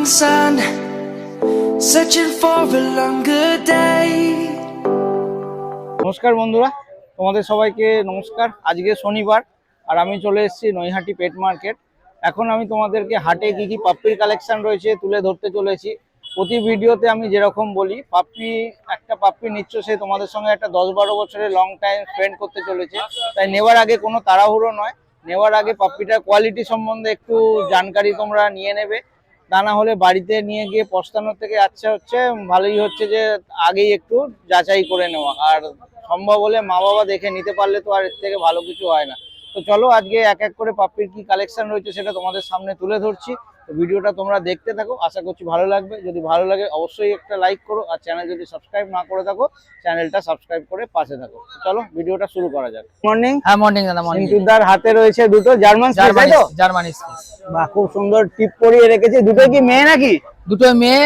sun, searching for a longer day. নমস্কার বন্ধুরা, তোমাদের সবাইকে নমস্কার। আজকে শনিবার আর আমি চলে এসেছি নৈহাটি পেট মার্কেট। এখন আমি তোমাদেরকে হাটে কি কি পাপ্পির কালেকশন রয়েছে তুলে ধরতে চলেছি। প্রতি ভিডিওতে আমি যেরকম বলি, একটা পাপ্পি নিচ্ছ, সে তোমাদের সঙ্গে একটা 10-12 বছরের লং টাইম স্পেন্ড করতে চলেছে। তাই নেওয়ার আগে কোনো তাড়াহুড়ো নয়, নেওয়ার আগে পাপ্পিটার কোয়ালিটি সম্বন্ধে একটু জানকারি তোমরা নিয়ে নেবে। তা না হলে বাড়িতে নিয়ে গিয়ে পস্তানোর থেকে হচ্ছে ভালোই হচ্ছে যে আগেই একটু যাচাই করে নেওয়া, আর সম্ভব হলে মা বাবা দেখে নিতে পারলে তো আর এর থেকে ভালো কিছু হয় না। তো চলো আজকে এক এক করে পাপ্পির কি কালেকশন রয়েছে সেটা তোমাদের সামনে তুলে ধরছি। তো ভিডিওটা তোমরা দেখতে থাকো, আশা করছি ভালো লাগবে। যদি ভালো লাগে অবশ্যই একটা লাইক করো, আর চ্যানেল যদি সাবস্ক্রাইব না করে থাকো চ্যানেলটা সাবস্ক্রাইব করে পাশে থাকো। চলো ভিডিওটা শুরু করা যাক। মর্নিং। হ্যাঁ মর্নিং দাদা, মর্নিং। সিন্টুদার হাতে রয়েছে দুটো জার্মান স্পিচ, তাই তো? Germany speech. বাহ, খুব সুন্দর টিপ পরিয়ে রেখেছে। দুটো কি মেয়ে নাকি? দুটো মেয়ে।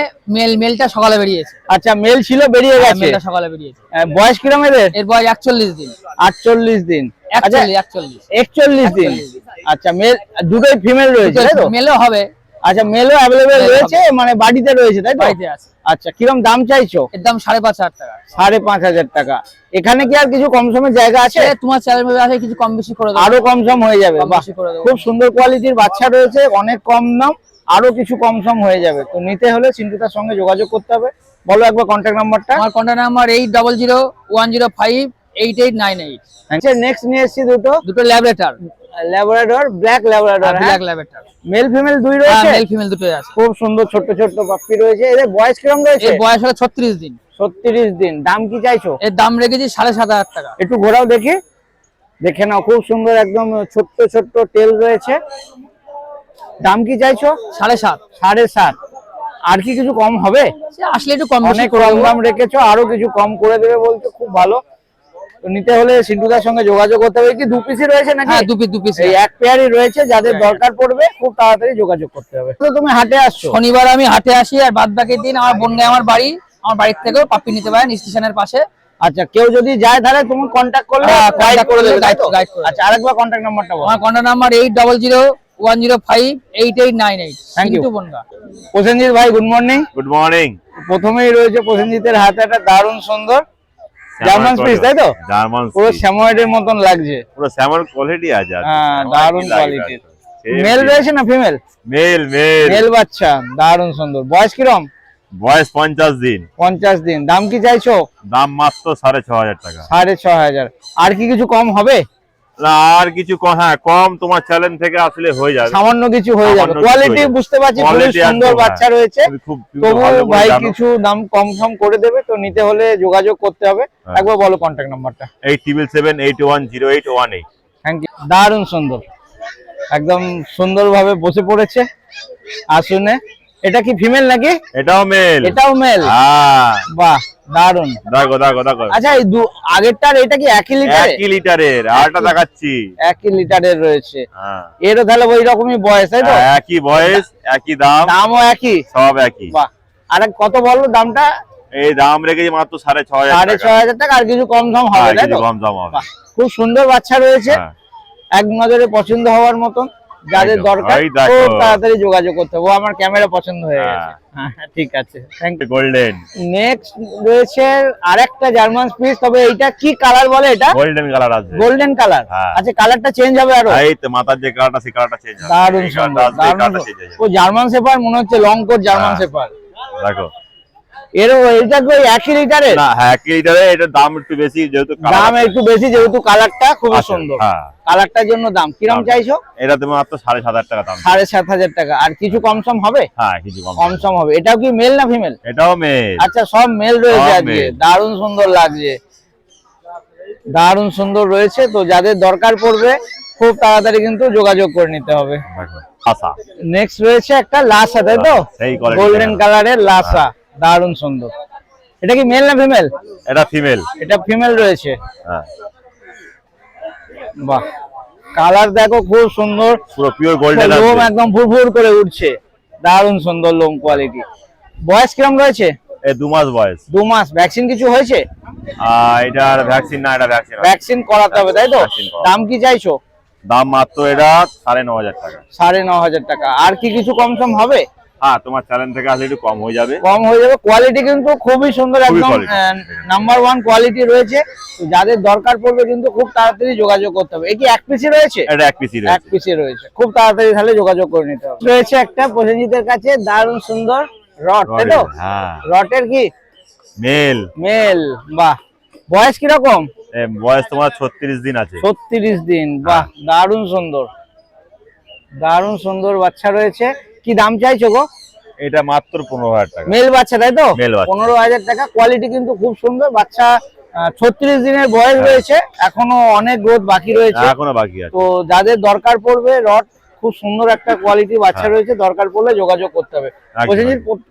মেলটা সকালে বেরিয়েছে। আচ্ছা, মেল ছিল, বেরিয়ে গেছে। মেলটা সকালে বেরিয়েছে। বয়স কিরকম এদের? এর বয়স 41 দিন। 48 দিন। আচ্ছা, 41 দিন। আচ্ছা, মেল দুটোই ফিমেল রয়েছে, তাই তো? মেলও হবে। আচ্ছা, মেলও अवेलेबल রয়েছে, মানে বাড়িতে রয়েছে, তাই তো? বাড়িতে আছে। আচ্ছা, কিরকম দাম চাইছো? এর দাম 5,500 টাকা। 5,500 টাকা। এখানে কি আর কিছু কম সমের জায়গা আছে? তোমার চ্যানেলে আছে, কিছু কম বেশি করে দেব। আরো কম সম হয়ে যাবে। বাহ, দেব। খুব সুন্দর কোয়ালিটির বাচ্চা রয়েছে, অনেক কম দাম, আরো কিছু কম সম হয়ে যাবে। তো নিতে হলে সিন্টুদার সঙ্গে যোগাযোগ করতে হবে। বলো একবার কন্ট্যাক্ট নাম্বারটা। আমার কন্ট্যাক্ট নাম্বার 8001058898। আচ্ছা, নেক্সট নিয়ে এসেছি দুটো Labrador, black Labrador. Black Labrador. Male female দুই রয়েছে? মেল ফিমেল দুটোই আছে। খুব সুন্দর ছোট ছোট পাপ্পি রয়েছে। এদের বয়স কিরকম রয়েছে? এর বয়স হলো 36 দিন। 36 দিন। দাম কি চাইছো? এর দাম রেখেছি 7,500 টাকা। একটু ঘোরাও দেখি, দেখে নাও। খুব সুন্দর, একদম ছোট্ট ছোট্ট টেল রয়েছে। দাম কি চাইছো? 7,500। 7,500। আর কি কিছু কম হবে? আসলে একটু কম বেশি অনেক করে কম দেব। দাম রেখেছো, আরো কিছু কম করে দেবে বলতে, খুব ভালো। তো নিতে হলে সিন্টুদার সঙ্গে যোগাযোগ করতে হবে। কি দু পিসই রয়েছে নাকি? হ্যাঁ, দু পিস। এই এক পেয়ারই রয়েছে, যাদের দরকার পড়বে খুব তাড়াতাড়ি যোগাযোগ করতে হবে। তো তুমি হাটে আসছো? শনিবার আমি হাটে আসি, আর বাদ বাকি দিন আমার বন্যায় আমার বাড়ির থেকেও পাপ্পি নিতে পারেন স্টেশনের পাশে। আচ্ছা, কেউ যদি যায় তাহলে তুমি কন্টাক্ট করলে গাইড করে দেবে, তাই তো? আচ্ছা, আরেকবার কন্টাক্ট নাম্বারটা বলো। আমার contact number 8001058898। Thank you. Bangaon. Prasenjit ভাই, গুড মর্নিং। Good morning. প্রথমেই রয়েছে প্রসেনজিতের হাতে একটা দারুণ সুন্দর জার্মান স্পিচ, তাই তো? জার্মান পুরো স্যাময়েডের মতন লাগছে। পুরো স্যামন কোয়ালিটি আছে। হ্যাঁ, দারুণ কোয়ালিটির। মেল রয়েছে না ফিমেল? মেল বাচ্চা, দারুণ সুন্দর। বয়স কিরকম? বয়স 50 দিন। 50 দিন। দাম কি চাইছো? দাম মাত্র 6,500 টাকা। 6,500। আর কি কিছু কম হবে? না, আর কিছু কম, হ্যাঁ কম তোমার চ্যানেল থেকে আসলে হয়ে যাবে, সামান্য কিছু হয়ে যাবে। কোয়ালিটি বুঝতে পারছি, খুব সুন্দর বাচ্চা রয়েছে। তবু ভাই কিছু দাম কম সম করে দেবে। তো নিতে হলে যোগাযোগ করতে হবে। একবার বলো কন্ট্যাক্ট নাম্বারটা। 8777810818। Thank you. দারুণ সুন্দর, একদম সুন্দরভাবে বসে পড়েছে আসুনে। এটা কি ফিমেল নাকি? এটাও মেল। এটাও মেল। হ্যাঁ, বাহ, দারুণ। দেখো। আচ্ছা, এই আগেরটার এটা কি 1 লিটার? 1 লিটারের। আরটা দেখাচ্ছি, 1 লিটারের রয়েছে। হ্যাঁ, এরও তাহলে ওই রকমই বয়স, তাই তো? একই বয়স, একই দাম, দামও একই, সব একই। বাহ। আর কত বললো দামটা? এই দাম রেখেছি মাত্র 6,500 টাকা। 6,500 টাকা। আর কিছু কম সম হবে, তাই তো? কম দাম হবে। বাহ, খুব সুন্দর বাচ্চা রয়েছে, এক নজরে পছন্দ হওয়ার মতন। যাদের দরকার খুব তাড়াতাড়ি যোগাযোগ করতে হবে। ও আমার ক্যামেরা পছন্দ হয়ে গেছে। ঠিক আছে, থ্যাংক ইউ। গোল্ডেন। নেক্সট রয়েছে আরেকটা জার্মান স্পিচ, তবে এইটা কি কালার বলে? এটা গোল্ডেন কালার আছে। Golden colour. আচ্ছা, কালারটা চেঞ্জ হবে আরো? এই তো মাথার যে কালারটা, সেই কালারটা চেঞ্জ হবে। দারুণ সুন্দর, দারুণ। ও জার্মান শেফার মনে হচ্ছে, লং কোট জার্মান শেফার। দেখো, এর এটা কি 1 লিটারের? না, হ্যাঁ 1 লিটারে। এটা দাম একটু বেশি, যেহেতু দাম একটু বেশি, যেহেতু কালারটা খুব সুন্দর। হ্যাঁ, কালারটার জন্য দাম কিরকম চাইছো? এটা তুমি মাত্র 7,500 টাকা দাম। 7,500 টাকা। আর কিছু কম সম হবে? হ্যাঁ, কিছু কম সম হবে। এটাও কি মেল না ফিমেল? এটাও মেল। আচ্ছা, সব মেল রয়েছে আজকে। দারুণ সুন্দর লাগছে, দারুণ সুন্দর রয়েছে। তো যাদের দরকার পড়বে খুব তাড়াতাড়ি কিন্তু যোগাযোগ করে নিতে হবে। আচ্ছা, নেক্সট রয়েছে একটা লাসা, তাই তো? গোল্ডেন কালারের লাসা, দারুণ সুন্দর। এটা কি মেল না ফিমেল? এটা ফিমেল। এটা ফিমেল রয়েছে। হ্যাঁ, বাহ, কালার দেখো, খুব সুন্দর, পুরো পিওর গোল্ডেন। লোম একদম ভুরভুর করে উঠছে, দারুণ সুন্দর লোম কোয়ালিটি। বয়স কিরকম রয়েছে? এই 2 মাস বয়স। 2 মাস। ভ্যাকসিন কিছু হয়েছে? এটার ভ্যাকসিন না, এটা ভ্যাকসিন করাতে হবে, তাই তো? দাম কি চাইছো? দাম মাত্র এটা 9,500 টাকা। 9,500 টাকা। আর কি কিছু কম সম হবে? হ্যাঁ তোমার চ্যানেল থেকে আসলে একটু কম হয়ে যাবে। কোয়ালিটি কিন্তু খুবই সুন্দর, খুবই একদম quality। নাম্বার 1 কোয়ালিটি রয়েছে। তো যাদের দরকার পড়বে কিন্তু খুব তাড়াতাড়ি যোগাযোগ করতে হবে। এই কি এক পিসি রয়েছে? এটা এক পিসি এক রয়েছে। পিসি রয়েছে, খুব তাড়াতাড়ি তাহলে যোগাযোগ করে নিতে হবে। রয়েছে একটা প্রসেনজিতের কাছে দারুণ সুন্দর রড, তাই তো? হ্যাঁ রটের কি মেল। মেল, বাহ। বয়স কিরকম? বয়স তোমার 36 দিন আছে। 36 দিন, বাহ, দারুণ সুন্দর, দারুণ সুন্দর বাচ্চা রয়েছে। কি দাম চাইছো গো? এটা মাত্র 15,000 টাকা। মেল বাচ্চা, তাই তো? মেল বাচ্চা। 15,000 টাকা। কোয়ালিটি কিন্তু খুব সুন্দর। বাচ্চা 36 দিনের বয়স রয়েছে, এখনো অনেক গ্রোথ বাকি রয়েছে। এখনো বাকি আছে। তো যাদের দরকার পড়বে, রড খুব সুন্দর একটা কোয়ালিটি বাচ্চা রয়েছে, দরকার পড়লে যোগাযোগ করতে হবে। বলছি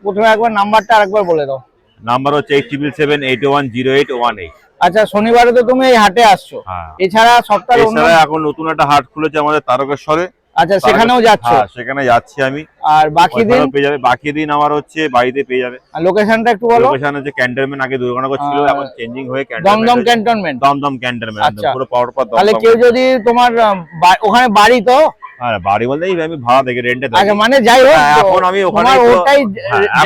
প্রথমে একবার নাম্বারটা আরেকবার বলে দাও। নাম্বার হচ্ছে 8777810818। আচ্ছা, শনিবারে তো তুমি এই হাটে আসছো, হ্যাঁ। এছাড়া সপ্তাহে এছাড়া এখন নতুন একটা হাট খুলেছে আমাদের তারকেশ্বরে। আচ্ছা, সেখানেও যাচ্ছো? হ্যাঁ, সেখানে যাচ্ছি আমি। আর বাকি দিন পেয়ে যাবে, বাকি দিন আমার হচ্ছে বাড়িতে পেয়ে যাবে। লোকেশনটা একটু বলো। লোকেশন হচ্ছে ক্যান্টনমেন্ট, আগে দুর্গানগর ছিল, এখন চেঞ্জিং হয়ে দমদম ক্যান্টনমেন্ট। দমদম ক্যান্টনমেন্ট, আচ্ছা। পুরো পাওয়ার পর তাহলে কেউ যদি তোমার ওখানে বাড়ি তো? হ্যাঁ, বাড়ি বলতে আমি ভাড়া দেখে রেন্টে থাকি। আচ্ছা, মানে যাই হোক, এখন আমি ওখানে তোমার ওটাই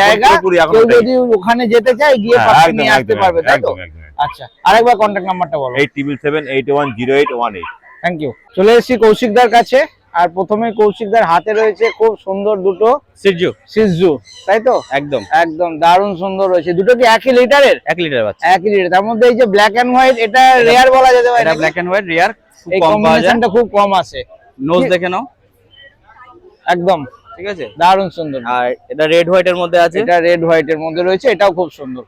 জায়গা, কেউ যদি ওখানে যেতে চায় গিয়ে পাখি নিয়ে আসতে পারবে, তাই তো? আচ্ছা, আরেকবার কন্টাক্ট নাম্বারটা বলো। 8777810818। Thank you. চলে এসেছি কৌশিকদার কাছে, আর প্রথমে কৌশিকদার হাতে রয়েছে খুব সুন্দর দুটো সিজু, তাই তো? একদম একদম দারুণ সুন্দর রয়েছে। দুটো কি একই লিটারের? 1 লিটার বাচ্চা। একই লিটার। তার মধ্যে এই যে ব্ল্যাক এন্ড হোয়াইট, এটা রেয়ার বলা যেতে পারে। এটা ব্ল্যাক এন্ড হোয়াইট রেয়ার, এই কম পাওয়া যায়। কম্বিনেশনটা খুব কম আছে। নোজ দেখে নাও, একদম ঠিক আছে। দারুণ সুন্দর। আর এটা রেড হোয়াইট এর মধ্যে আছে। এটা রেড হোয়াইট এর মধ্যে রয়েছে, এটাও খুব সুন্দর।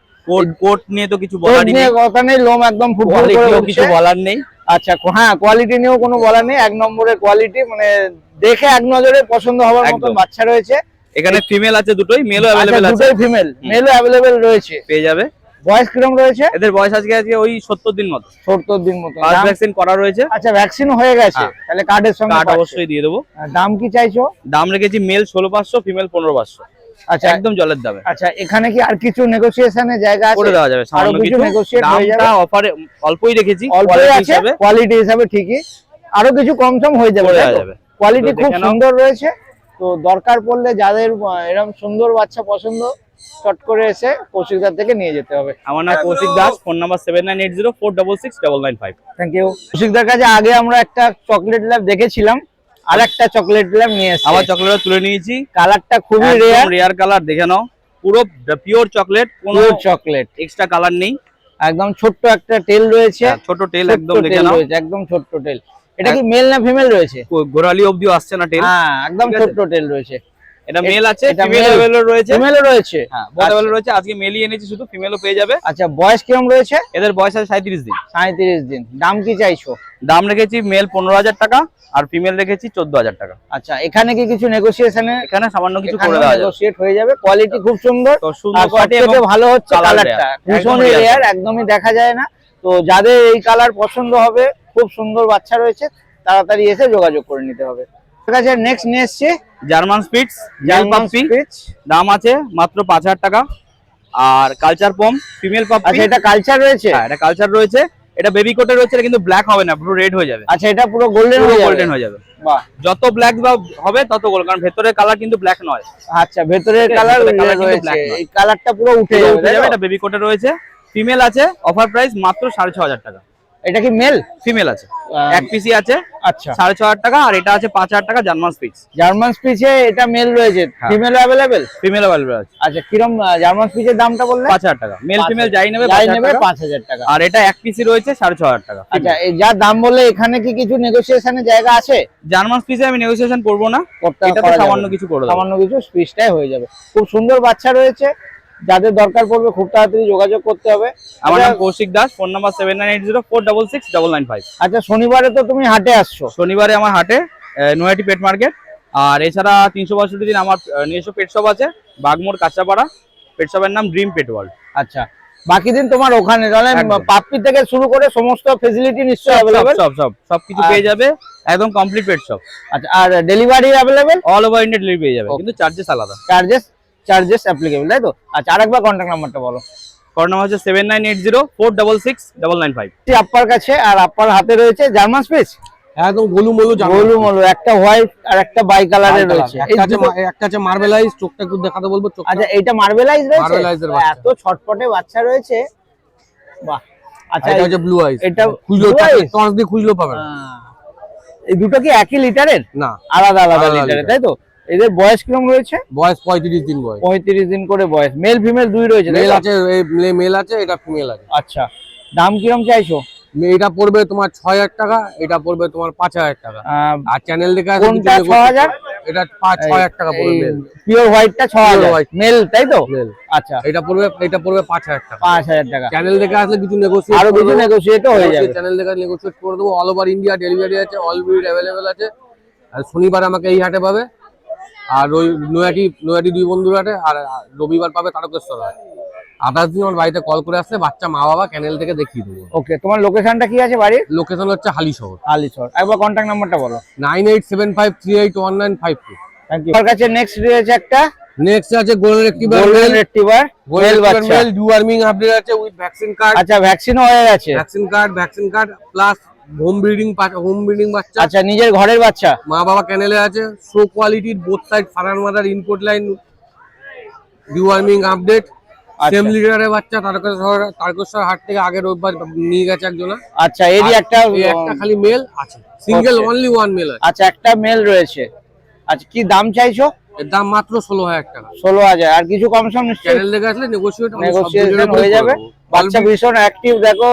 কোট নিয়ে তো কিছু কোট বলার নিয়ে নেই, কথা নেই, লোম একদম ফুটবল করে কোয়ালিটিও উঠছে। কিছু বলার নেই। আচ্ছা, হ্যাঁ, কোয়ালিটি নিয়েও কোনো বলার নেই, এক নম্বরের কোয়ালিটি, মানে দেখে এক নজরে পছন্দ হওয়ার মতো একদম। বাচ্চা রয়েছে। এখানে ফিমেল আছে দুটোই, মেলও আচ্ছা, अवेलेबल আছে, দুটোই ফিমেল, মেলও অ্যাভেলেবেল রয়েছে। পেয়ে যাবে। বয়স কিরকম রয়েছে? এদের বয়স আজকে ওই 70 দিন মতো। 70 দিন মতো। ফার্স্ট ভ্যাকসিন করা রয়েছে। আচ্ছা, ভ্যাকসিন হয়ে গেছে, হ্যাঁ। তাহলে কার্ডের সঙ্গে কার্ড পাচ্ছে। অবশ্যই দিয়ে দেবো। দাম কি চাইছো? দাম রেখেছি মেল 16,500, ফিমেল 15,500, আচ্ছা, একদম জলের দামে আচ্ছা, এখানে কি আর কিছু নেগোসিয়েশনের জায়গা আছে? করে দেওয়া যাবে, আরো সামান্য কিছু কিছু। negotiate হয়ে যাবে? দামটা অফারে অল্পই রেখেছি, অল্পই কোয়ালিটি আছে, হিসাবে কোয়ালিটি হিসাবে ঠিকই, আরো কিছু কম সম হয়ে যাবে, করে তাই দেওয়া তো? যাবে। কোয়ালিটি তো খুব দেখে নাও। সুন্দর রয়েছে। তো দরকার পড়লে যাদের এরকম সুন্দর বাচ্চা পছন্দ, চট করে এসে কৌশিকদার থেকে নিয়ে যেতে হবে। আমার নাম Kaushik Das, phone number 7980466965। Thank you. কৌশিকদার কাছে আগে আমরা একটা চকলেট ল্যাব দেখেছিলাম, আর একটা চকলেট ল্যাব নিয়ে এসেছি। আবার চকলেট তুলে নিয়েছি, কালারটা খুবই একদম রেয়ার, রেয়ার কালার, দেখে নাও, পুরো পিওর চকলেট, কোনো পিওর চকলেট, এক্সট্রা কালার নেই। একদম ছোট্ট একটা টেল রয়েছে, ছোট টেল, ছোট্ট একদম দেখে tail নাও, রয়েছে, একদম ছোট্ট টেল। এটা কি মেল না ফিমেল রয়েছে? গোড়ালি অবধিও আসছে না টেল। হ্যাঁ, একদম ঠিক আছে। ছোট্ট টেল রয়েছে। এটা মেল আছে, এটা ফিমেল male। अवेलेबल রয়েছে। ফিমেলও রয়েছে? হ্যাঁ, বোথ अवेलेबल রয়েছে। আজকে মেলই এনেছি, শুধু ফিমেলও পেয়ে যাবে। আচ্ছা, বয়স কিরকম রয়েছে? এদের বয়স আছে 37 দিন। 37 দিন। দাম কি চাইছো? দাম রেখেছি মেল 15,000 টাকা, আর ফিমেল রেখেছি 14,000 টাকা। আচ্ছা, এখানে কি কিছু নেগোসিয়েশনে এখানে সামান্য কিছু করে দেওয়া যাবে। নেগোসিয়েট হয়ে যাবে। কোয়ালিটি খুব সুন্দর, তো সুন্দর আর কোয়ালিটি সবথেকে এবং ভালো হচ্ছে colour কালারটা, rare, ভীষণই একদম রেয়ার, rare। একদমই দেখা যায় না। তো যাদের এই কালার পছন্দ হবে, খুব সুন্দর বাচ্চা রয়েছে, তাড়াতাড়ি এসে যোগাযোগ করে নিতে হবে। ঠিক আছে, নেক্সট নিয়ে এসছে German spitz, male German puppy, spitz. দাম আছে মাত্র 5,000 টাকা। আর কালচার পম, ফিমেল পাপ্পি। আচ্ছা, এটা কালচার রয়েছে? হ্যাঁ, এটা কালচার রয়েছে। এটা বেবি কোটে রয়েছে, এটা কিন্তু ব্ল্যাক হবে না, পুরো রেড হয়ে যাবে, আচ্ছা, এটা পুরো গোল্ডেন পুরো হয়ে যাবে? গোল্ডেন হয়ে যাবে। বাহ। যত ব্ল্যাক বা হবে তত গোল্ড, কারণ ভেতরের কালার কিন্তু ব্ল্যাক নয়। আচ্ছা, ভেতরের ঠিক আছে, কালার ভেতরের colour কিন্তু রয়েছে, black নয়। এই কালারটা পুরো উঠে পুরো যাবে, উঠে তাই যাবে। তো? এটা বেবি কোটে রয়েছে, ফিমেল আছে, অফার প্রাইস মাত্র 6,500 টাকা। এটা কি মেল? ফিমেল আছে, এক পিসি আছে, আচ্ছা, 6,500 টাকা। আর এটা আছে 5,000 টাকা, জার্মান স্পিচ। জার্মান স্পিচে এটা মেল রয়েছে, হ্যাঁ। Female available? ফিমেল अवेलेबल আছে আচ্ছা, কিরম জার্মান স্পিচের দামটা বললে? 5,000 টাকা। মেল ফিমেল যাই নেবে যাই 5,000 নেবে টাকা। 5,000 টাকা। আর এটা এক পিসি রয়েছে 6,500 টাকা। আচ্ছা, এই যা দাম বললে, এখানে কি কিছু নেগোসিয়েশনের জায়গা আছে? জার্মান স্পিচে আমি নেগোসিয়েশন করব না, এটাতে করা যাবে সামান্য না। কিছু করে দেবো। সামান্য কিছু স্পিচটাই হয়ে যাবে। খুব সুন্দর বাচ্চা রয়েছে, যাদের দরকার পড়বে খুব তাড়াতাড়ি যোগাযোগ করতে হবে। আমার নাম আচ্ছা, কৌশিক দাস, ফোন নাম্বার 7980466965। আচ্ছা, শনিবারে তো তুমি হাটে আসছো? শনিবারে আমার হাটে নয়াটি পেট মার্কেট। আর এছাড়া 362 দিন আমার নিজস্ব পেট শপ আছে, বাগমোড় কাঁচাপাড়া। পেট শপের নাম ড্রিম পেট ওয়ার্ল্ড। আচ্ছা, বাকি দিন তোমার ওখানে, তাহলে একদম। পাপ্পি থেকে শুরু করে সমস্ত ফেসিলিটি নিশ্চয়ই অ্যাভেলেবেল? সবকিছু আর- পেয়ে যাবে, একদম কমপ্লিট পেট শপ। আচ্ছা, আর delivery available? All over India delivery পেয়ে যাবে, Okay. কিন্তু চার্জেস আলাদা। চার্জেস অ্যাপ্লিকেবল, তাই তো? আচ্ছা, আরেকবার কন্ট্যাক্ট নাম্বারটা বলো। ফোন নাম্বার হচ্ছে 7980466965। আপ্পার কাছে, আর আপ্পার হাতে রয়েছে জার্মান স্পিচ। একদম গোলুমোলু গোলুমোলু, একটা হোয়াইট আর একটা বাই কালারের রয়েছে। একটা আছে মার্বেলাইজ, চোখটা একটু দেখাতে বলবো চোখটা। আচ্ছা এটা মার্বেলাইজ রয়েছে, মার্বেলাইজের বাচ্চা। এত ছটপটে বাচ্চা রয়েছে, বাহ। আচ্ছা এটা হচ্ছে ব্লু আইস, এটা খুঁজলো blue eyes? টর্চ দিয়ে খুঁজলেও পাবেন। এই দুটো কি একই লিটারের? না, আলাদা আলাদা আলাদা লিটারের, তাই তো? এদের বয়স কিরকম রয়েছে? বয়স 35 দিন বয়স। 35 দিন করে বয়স। মেল ফিমেল দুই রয়েছে, তাই মেল তো? আছে, মেল আছে, এটা ফিমেল আছে। আচ্ছা, দাম কিরকম চাইছো? এটা পড়বে তোমার 6000 টাকা, এটা পড়বে তোমার 5000 টাকা। আর চ্যানেল দেখে আসলে কোনটা 6000? এটা 6000 টাকা পড়বে। পিওর হোয়াইটটা 6000 মেল, তাই তো? মেল। আচ্ছা, এটা পড়বে 5000 টাকা। 5000 টাকা। চ্যানেল দেখে আসলে কিছু নেগোশিয়েট, আরো কিছু নেগোশিয়েটও হয়ে যাবে। চ্যানেল দেখে নেগোশিয়েট করে দেবো। অল ওভার ইন্ডিয়া ডেলিভারি আছে, অল ব্রিড অ্যাভেলেবেল আছে। আর শনিবার আমাকে এই হাটে পাবে, আর ওই নয়াটি দুই বন্ধুর হাটে, আর রবিবার পাবে তারকেশ্বর হাটে। 28 দিন আমার বাড়িতে কল করে আসলে বাচ্চা মা বাবা ক্যানেল থেকে দেখিয়ে দেবো। ওকে, তোমার লোকেশনটা কি আছে বাড়ির? লোকেশন হচ্ছে হালিশহর। আলিশহর। একবার কন্ট্যাক্ট নাম্বারটা বলো। 9875381952। Thank you. আমার কাছে নেক্সট রয়েছে একটা নেক্সট আছে golden retriever golden retriever male বাচ্চা। মেল ডিওয়ার্মিং আপডেট আছে উইথ ভ্যাকসিন কার্ড। আচ্ছা, ভ্যাকসিনও হয়ে গেছে? Vaccine card plus home breeding বাচ্চা। আচ্ছা, নিজের ঘরের বাচ্চা? মা বাবা ক্যানেলে আছে। শো কোয়ালিটির both side father mother input line deworming update. Same লিটারের বাচ্চা তারকেশ্বর হাট থেকে আগের রোববার নিয়ে গেছে একজনা। আচ্ছা, এরই একটা খালি মেল আছে, সিঙ্গেল অনলি ওয়ান মেল আছে। আচ্ছা, একটা মেল রয়েছে। আচ্ছা, কি দাম চাইছো? এর দাম মাত্র 16000 টাকা। 16000। আর কিছু কম সম নিশ্চয়ই চ্যানেল দেখে আসলে নেগোসিয়েশন হয়ে যাবে। বাচ্চা ভীষণ অ্যাক্টিভ, দেখো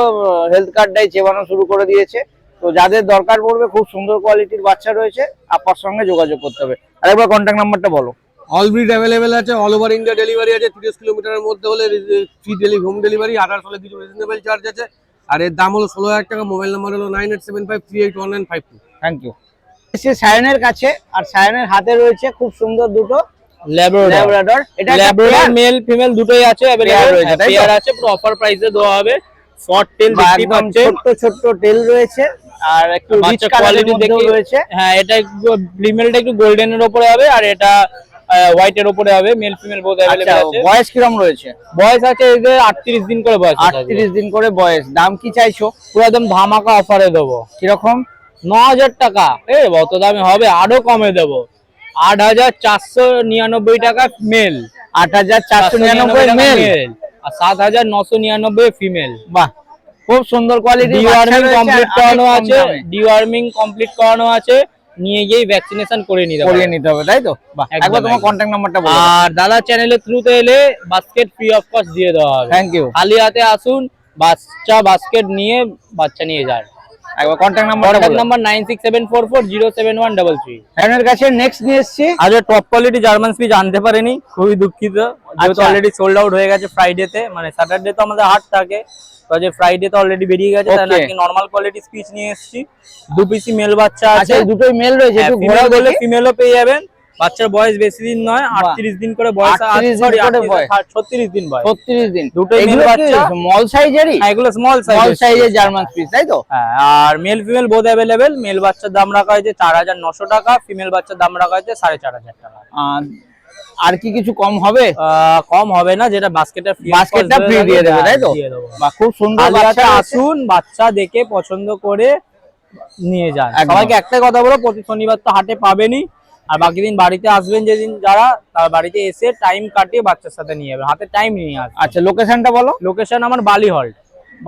হেলথ কার্ডটাই চেবানো শুরু করে দিয়েছে। তো যাদের দরকার পড়বে, খুব সুন্দর কোয়ালিটির বাচ্চা রয়েছে, আপার সঙ্গে যোগাযোগ করতে হবে। আরেকবার কন্ট্যাক্ট নাম্বারটা বলো। অল ব্রিড অ্যাভেলেবেল আছে, অল ওভার ইন্ডিয়া ডেলিভারি আছে। 30 কিলোমিটারের মধ্যে হলে ফ্রি হোম ডেলিভারি, আদার্স হলে কিছু রিজনেবল চার্জ আছে। আর এর দাম হলো 16000 টাকা। মোবাইল নাম্বার হলো 9875381952। Thank you. সায়নের কাছে, আর সায়নের হাতে রয়েছে খুব সুন্দর দুটো ল্যাব্রাডর। এটা ল্যাব্রাডর মেল ফিমেল দুটোই আছে, Pair রয়েছে, তাই তো? পেয়ার আছে, পুরো অফার প্রাইসে দেওয়া হবে। শর্ট টেল দেখতে একদম পাচ্ছেন, ছোট্ট ছোট্ট টেল রয়েছে, আর একটু রিচ বাচ্চা কোয়ালিটি কোয়ালিটি দেখে রয়েছে। হ্যাঁ, এটা একটু ফিমেলটা একটু গোল্ডেনের উপরে হবে, আর এটা হোয়াইটের উপরে হবে। মেল ফিমেল বোথ আচ্ছা, अवेलेबल আছে। বয়স কিরকম রয়েছে? বয়স আছে এদের 38 দিন করে বয়স আছে। 38 দিন করে বয়স। দাম কি চাইছো? পুরো একদম ধামাকা অফারে দেবো। কিরকম? 9000 টাকা। অত দামে হবে? আরো কমে দেবো। 8499 টাকা মেল, 8499 মেল আর 7999 ফিমেল। বাহ, খুব সুন্দর কোয়ালিটি। ডিওয়ার্মিং কমপ্লিট করানো আছে, ডিওয়ার্মিং কমপ্লিট করানো আছে, নিয়ে গিয়ে ভ্যাকসিনেশন করে নিতে হবে, তাই তো? বাহ, একদম, একবার তোমার একদম। কন্ট্যাক্ট নাম্বারটা বলো। আর দাদা চ্যানেলের থ্রুতে এলে বাস্কেট ফ্রি অফ কস্ট দিয়ে দেওয়া হবে। Thank you. খালি হাতে আসুন, বাস্কেট নিয়ে বাচ্চা নিয়ে যান। একবার কন্ট্যাক্ট নাম্বারটা কন্ট্যাক্ট বলো। নাম্বার 9674407133। সায়নের কাছে নেক্সট নিয়ে এসেছি। আজ টপ কোয়ালিটি জার্মান স্পিচ আনতে পারেনি, খুবই দুঃখিত। যেহেতু আচ্ছা। অলরেডি সোল্ড আউট হয়ে গেছে ফ্রাইডেতে, মানে স্যাটারডে তো আমাদের হাট থাকে, তো আজ ফ্রাইডেতে অলরেডি বেরিয়ে গেছে। তাই Okay. নাকি নরমাল কোয়ালিটি স্পিচ নিয়ে এসেছি। 2 পিসি মেল বাচ্চা আচ্ছা, আছে, এই দুটোই মেল রয়েছে, একটু ঘোরা ফিমেল বলে দেখি। ফিমেলও পেয়ে যাবেন। বাচ্চার বয়স বেশি দিন নয়, 38 দিন করে বয়স। 38 সরি, দিন করে বয়স। 36 দিন বয়স। 36 দিন। দুটোই এগুলো male কি বাচ্চা। স্মল সাইজেরই? হ্যাঁ, এগুলো স্মল স্মল সাইজ, সাইজের জার্মান স্পিচ, তাই তো? হ্যাঁ। আর male female both available. Male বাচ্চার দাম রাখা হয়েছে 4900 টাকা, ফিমেল বাচ্চার দাম রাখা হয়েছে 4500 টাকা। আর কি কিছু কম হবে? কম হবে না, যেটা বাস্কেটটা ফ্রি, বাস্কেটটা ফ্রি দিয়ে দেবে, তাই তো? দিয়ে দেবো। বা খুব সুন্দর খালি বাচ্চা হাতে আছে। আসুন, বাচ্চা দেখে পছন্দ করে নিয়ে যান। একদম। সবাইকে একটাই কথা বলো, প্রতি শনিবার তো হাটে পাবেনই, আর বাকি দিন বাড়িতে আসবেন যেদিন যারা, তার বাড়িতে এসে টাইম কাটিয়ে বাচ্চার সাথে নিয়ে যাবেন, হাতে টাইম নিয়ে আসবেন। আচ্ছা, লোকেশনটা বলো। লোকেশন আমার বালি হল্ট।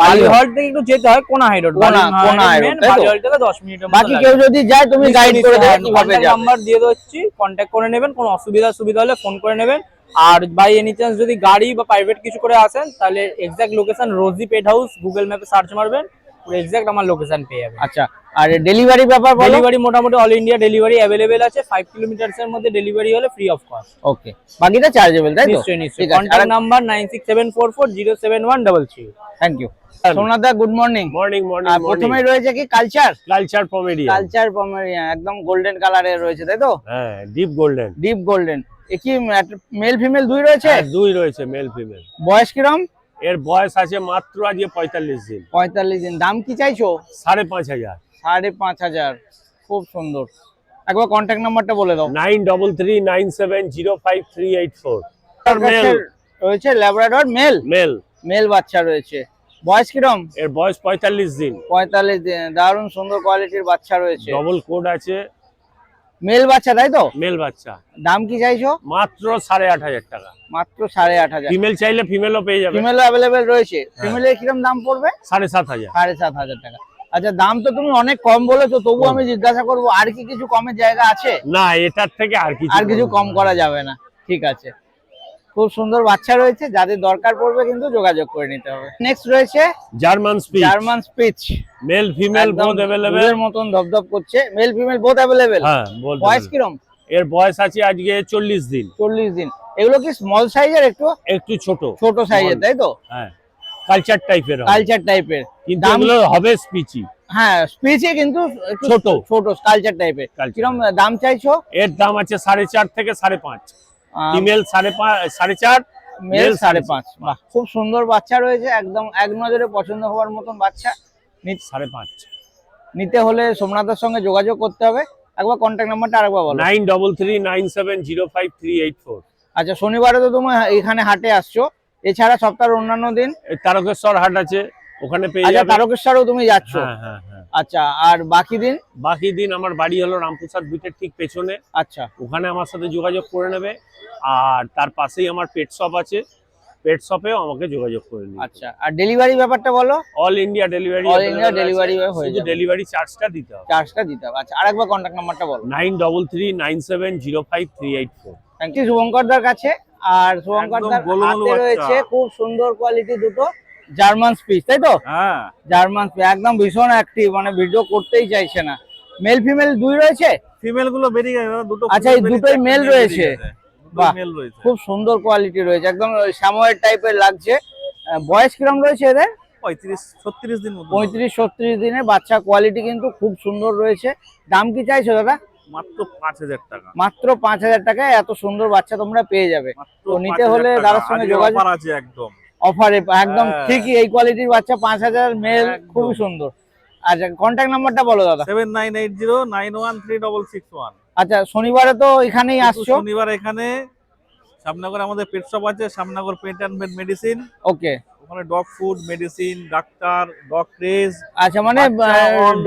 বালি হল্ট থেকে একটু যেতে হয় কোনা হাই রোড, কোনা হাই রোড, তাই তো? বালি হল্ট থেকে 10 মিনিটের মতো বাকি লাগে। কেউ যদি যায় তুমি গাইড করে দেবে কিভাবে যাবে। নাম্বার দিয়ে দিচ্ছি, কন্ট্যাক্ট করে নেবেন। কোনো সুবিধা হলে ফোন করে নেবেন। আর বাই এনি চান্স যদি গাড়ি বা প্রাইভেট কিছু করে আসেন, তাহলে এক্সাক্ট লোকেশন রোজি পেট হাউস গুগল ম্যাপে সার্চ মারবেন, পুরো এক্সাক্ট আমার লোকেশন পেয়ে যাবেন। আচ্ছা, আর ডেলিভারি ব্যাপার বলো। ডেলিভারি মোটামুটি অল ইন্ডিয়া ডেলিভারি অ্যাভেলেবেল আছে। 5 কিলোমিটারস এর মধ্যে ডেলিভারি হলে ফ্রি অফ কস্ট। ওকে, বাকিটা চার্জেবল, তাই তো? নিশ্চয়ই নিশ্চয়ই। ঠিক আছে। Contact number 9674407133। Thank you. Somnath da, good morning. Morning আর প্রথমেই রয়েছে কি culture? Culture Pomeranian. Culture Pomeranian, একদম গোল্ডেন কালারের রয়েছে, তাই তো? হ্যাঁ, ডিপ গোল্ডেন। Deep golden. এ কি মেল ফিমেল দুই রয়েছে? দুই রয়েছে, মেল ফিমেল। বয়স কিরম? এর বয়স আছে মাত্র আজকে 45 দিন। 45 দিন। দাম কি চাইছো? 5500। 5500। খুব সুন্দর। একবার কন্ট্যাক্ট নাম্বারটা বলে দাও। 9339705384। মেল রয়েছে ল্যাব্রাডর মেল। মেল মেল বাচ্চা রয়েছে। বয়স কিরম? এর বয়স 45 দিন। 45 দিন। দারুণ সুন্দর কোয়ালিটির বাচ্চা রয়েছে। ডবল কোড আছে। মেল বাচ্চা তাই তো? মেল বাচ্চা। দাম কি চাইছো? মাত্র 8,500 টাকা। মাত্র 8,500। ফিমেল চাইলে ফিমেলও পেয়ে যাবে। ফিমেলও অ্যাভেলেবেল রয়েছে। ফিমেলের কিরম দাম পড়বে? 7,500। 7,500 টাকা। আচ্ছা, দাম তো তুমি অনেক কম বলেছো, তবু আমি জিজ্ঞাসা করবো আর কি কিছু কমের জায়গা আছে? না, এটার থেকে আর কিছু কম করা যাবে না। ঠিক আছে, খুব সুন্দর বাচ্চা রয়েছে, যাদের দরকার পড়বে কিন্তু যোগাযোগ করে নিতে হবে। নেক্সট রয়েছে German speech. German speech. Mail female both available. এর মতন ধপধপ করছে। Mail female both available. হ্যাঁ, বল। বয়স কিরম? এর বয়স আছে আজকে 40 দিন। 40 দিন। এগুলো কি স্মল সাইজের? একটু ছোট সাইজের তাই তো? হ্যাঁ, কালচার টাইপের। কালচার টাইপের, কিন্তু এগুলো হবে স্পিচি। হ্যাঁ, স্পিচে কিন্তু একটু ছোট কালচার টাইপের। কিরম দাম চাইছো? এর দাম আছে 4.5 থেকে 5.5। Female 4.5, male 5.5। বাহ, খুব সুন্দর বাচ্চা রয়েছে, একদম এক নজরে পছন্দ হওয়ার মতন বাচ্চা। 5.5 নিতে হলে সোমনাথের সঙ্গে যোগাযোগ করতে হবে। একবার কন্ট্যাক্ট নাম্বারটা আরেকবার বলো। 9339705384। আচ্ছা, শনিবারে তো তুমি এখানে হাটে আসছো, এছাড়া সপ্তাহের অন্যান্য দিন? তারকেশ্বর হাট আছে, ওখানে পেয়ে যাবে। তারকেশ্বরেও তুমি যাচ্ছ? হ্যাঁ। আচ্ছা, আর বাকি দিন? আমার বাড়ি হলো রামপ্রসাদ বিটের ঠিক পেছনে। আচ্ছা, ওখানে আমার সাথে যোগাযোগ করে নেবে। আর তার পাশেই আমার পেট শপ আছে, পেট শপেও আমাকে যোগাযোগ করে নিবে। আচ্ছা, আর ডেলিভারি ব্যাপারটা বলো। All India delivery. হয়ে যাবে, ডেলিভারি চার্জটা দিতে হবে। আচ্ছা, আরেকবার কন্ট্যাক্ট নাম্বারটা বলো। 9339705384। থ্যাংক ইউ শুভঙ্কর দার কাছে। আর শুভঙ্কর দার হাতে রয়েছে খুব সুন্দর কোয়ালিটি দুটো জার্মান স্পিচ, তাই তো? হ্যাঁ, জার্মান স্পিচ একদম ভীষণ অ্যাক্টিভ, মানে ভিডিও করতেই চাইছে না। মেল ফিমেল দুই রয়েছে? ফিমেল গুলো বেরিয়ে গেছে দুটো। আচ্ছা, এই দুটোই মেল রয়েছে। বাহ, মেল রয়েছে। খুব সুন্দর কোয়ালিটি রয়েছে, একদম শ্যাময়ের টাইপের লাগছে। বয়স কিরম রয়েছে এদের? 35-36 দিন মতো। 35-36 দিনের বাচ্চা। কোয়ালিটি কিন্তু খুব সুন্দর রয়েছে। দাম কি চাইছো দাদা? মাত্র 5,000 টাকা। মাত্র 5,000 টাকায় এত সুন্দর বাচ্চা তোমরা পেয়ে যাবে। তো নিতে হলে দাদার সঙ্গে যোগাযোগ আছে। একদম অফারে, একদম ঠিকই। এই কোয়ালিটির বাচ্চা 5,000 মেল, খুবই সুন্দর। আচ্ছা, কন্ট্যাক্ট নাম্বারটা বলো দাদা। 7980913661। আচ্ছা, শনিবারে তো এখানেই আসছো? শনিবার এখানে শ্যামনগর আমাদের পেট শপ আছে, শ্যামনগর পেট এন্ড ভেট মেডিসিন। ওকে। ওখানে dog food, medicine, doctor, dog trace. আচ্ছা, মানে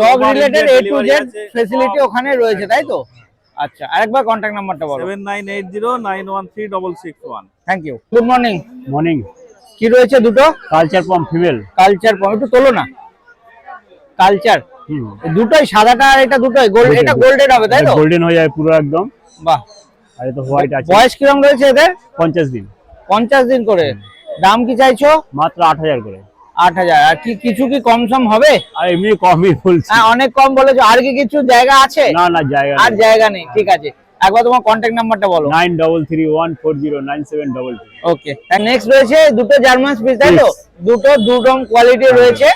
dog related A to Z facility ওখানে রয়েছে, তাই তো? আচ্ছা, আরেকবার কন্ট্যাক্ট নাম্বারটা বলো। 7980913661। Thank you. Good morning. Morning. কি রয়েছে দুটো? কালচার পম ফিমেল। কালচার পম, একটু তোলো না। কালচার দুটোই, সাদাটা আর এটা দুটোই গোল্ড। এটা গোল্ডেন হবে তাই তো? গোল্ডেন হয়ে যায় পুরো একদম। বাহ, আর এটা হোয়াইট আছে। বয়স কিরম রয়েছে এদের? 50 দিন। 50 দিন করে। দাম কি চাইছো? মাত্র 8,000 করে। 8,000। আর কি কিছু কি কম সম হবে? আর এমনি কমই বলছি। হ্যাঁ, অনেক কম বলেছো। আর কি কিছু জায়গা আছে? না, জায়গা আর জায়গা নেই। ঠিক আছে, একবার তোমার কন্ট্যাক্ট নাম্বারটা বলো। 9331409722। ওকে। আর নেক্সট রয়েছে দুটো জার্মান স্পিচ, তাই তো? দুটো দুরকম কোয়ালিটি রয়েছে।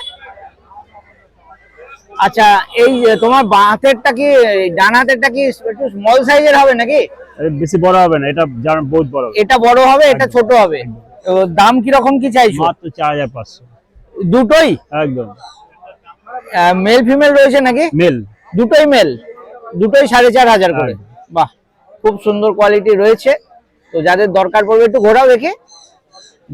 আচ্ছা, এই তোমার বাঁ হাতেরটা কি, ডান হাতেরটা কি একটু স্মল সাইজের হবে নাকি? বেশি বড় হবে না, এটা বহুত বড়। এটা বড় হবে, এটা ছোট হবে। তো দাম কি রকম কি চাইছো? মাত্র 4,500। দুটোই একদম মেল ফিমেল রয়েছে নাকি? মেল। দুটোই মেল, দুটোই 4,500 করে। বাহ, খুব সুন্দর কোয়ালিটি রয়েছে। তো যাদের দরকার পড়বে একটু ঘোরাও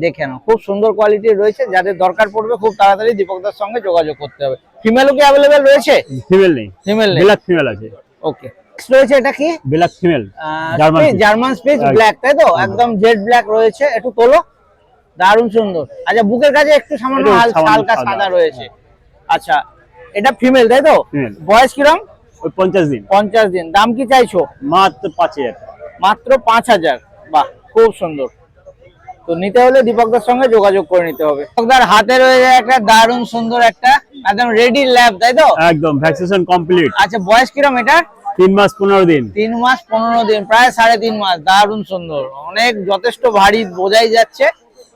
দেখে নাও। খুব সুন্দর কোয়ালিটি রয়েছে, যাদের দরকার পড়বে খুব তাড়াতাড়ি দীপকদার সঙ্গে যোগাযোগ করতে হবে। ফিমেলও কি অ্যাভেলেবেল রয়েছে? ফিমেল নেই। ফিমেল নেই, ব্ল্যাক ফিমেল আছে। ওকে। রয়েছে এটা কি? Black female. German speech black, তাই তো? একদম জেড ব্ল্যাক রয়েছে। একটু তোলো, দারুণ সুন্দর। আচ্ছা, বুকের কাছে একটু সামান্য হালকা সাদা রয়েছে। আচ্ছা, এটা ফিমেল তাই তো? বয়স কিরম? 50 দিন। 50 দিন। দাম কি চাইছো? মাত্র 5,000। মাত্র 5,000। বাহ, খুব সুন্দর। তো নিতে হলে দীপকদার সঙ্গে যোগাযোগ করে নিতে হবে। দীপকদার হাতে রয়েছে একটা দারুণ সুন্দর একটা একদম রেডি ল্যাব, তাই তো? একদম ভ্যাকসিনেশন কমপ্লিট। আচ্ছা, বয়স কিরম এটা? 3 মাস 15 দিন। 3 মাস 15 দিন, প্রায় 3.5 মাস। দারুণ সুন্দর, অনেক যথেষ্ট ভারী বোঝাই যাচ্ছে।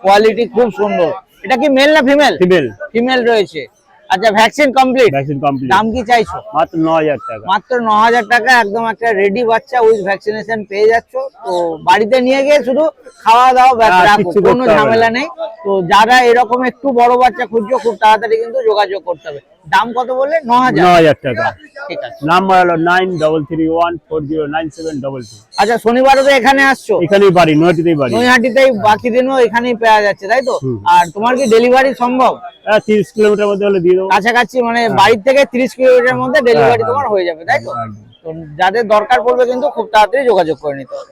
কোয়ালিটি খুব সুন্দর। এটা কি মেল না ফিমেল? ফিমেল। ফিমেল রয়েছে। আচ্ছা, ভ্যাকসিন কমপ্লিট। Vaccine complete. দাম কি চাইছো? মাত্র 9,000 টাকা। মাত্র 9,000 টাকা। একদম একটা রেডি বাচ্চা উইথ ভ্যাকসিনেশন পেয়ে যাচ্ছ। তো বাড়িতে নিয়ে গিয়ে শুধু খাওয়া দাওয়া রাখো, কোনো ঝামেলা নেই। তো যারা এরকম একটু বড় বাচ্চা খুঁজছো, খুব তাড়াতাড়ি কিন্তু যোগাযোগ করতে হবে। দাম কত বললে? 9000। 9000 টাকা। ঠিক আছে। নাম্বার হলো 9331409722। আচ্ছা, শনিবারও তো এখানে আসছো? এখানেই বাড়ি, নৈহাটিতেই বাড়ি। নৈহাটিতেই, বাকি দিনও এখানেই পাওয়া যাচ্ছে, তাই তো? হুম। আর তোমার কি ডেলিভারি সম্ভব? 30 কিলোমিটার মধ্যে হলে দিয়ে দেবো। কাছাকাছি মানে বাড়ির থেকে 30 কিলোমিটার মধ্যে ডেলিভারি হ্যাঁ, তোমার হয়ে যাবে, তাই তো? একদম। তো যাদের দরকার পড়বে কিন্তু খুব তাড়াতাড়ি যোগাযোগ করে নিতে হবে।